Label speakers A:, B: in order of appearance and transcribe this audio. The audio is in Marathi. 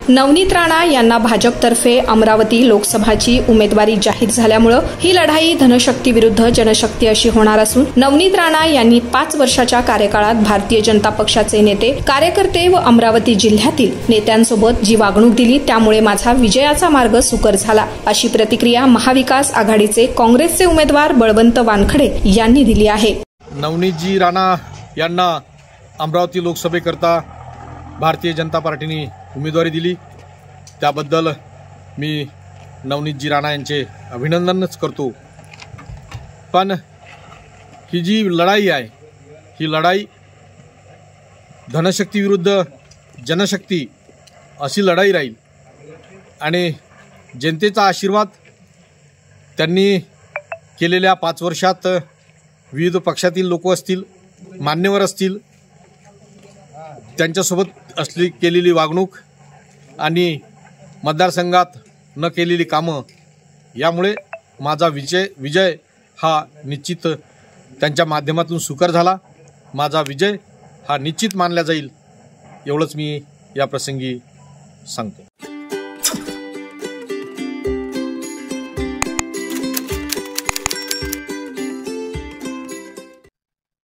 A: नवनीत राणा यांना भाजपतर्फे अमरावती लोकसभाची उमेदवारी जाहीर झाल्यामुळे ही लढाई धनशक्ती विरुद्ध जनशक्ती अशी होणार असून नवनीत राणा यांनी 5 वर्षाच्या कार्यकाळात भारतीय जनता पक्षाचे नेते, कार्यकर्ते व अमरावती जिल्ह्यातील नेत्यांसोबत जी वागणूक दिली त्यामुळे माझा विजयाचा मार्ग सुकर झाला, अशी प्रतिक्रिया महाविकास आघाडीचे काँग्रेसचे उमेदवार बळवंत वानखडे यांनी दिली आहे।
B: नवनीतजी राणा यांना अमरावती लोकसभेकरता भारतीय जनता पार्टीने उमेदवारी दिली, त्याबद्दल मी नवनीतजी राणा यांचे अभिनंदनच करतो। पण ही जी लढाई आहे, ही लढाई धनशक्ती विरुद्ध जनशक्ती अशी लढाई राहील आणि जनतेचा आशीर्वाद त्यांनी केलेल्या 5 वर्षात विविध पक्षातील लोक असतील, मान्यवर असतील, त्यांच्यासोबत केलेली वागणूक आणि मतदारसंघात न केलेली कामं यामुळे माझा विजय हा निश्चित त्यांच्या माध्यमातून सुकर झाला। माझा विजय हा निश्चित मानला जाईल, एवढंच मी या प्रसंगी सांगतो।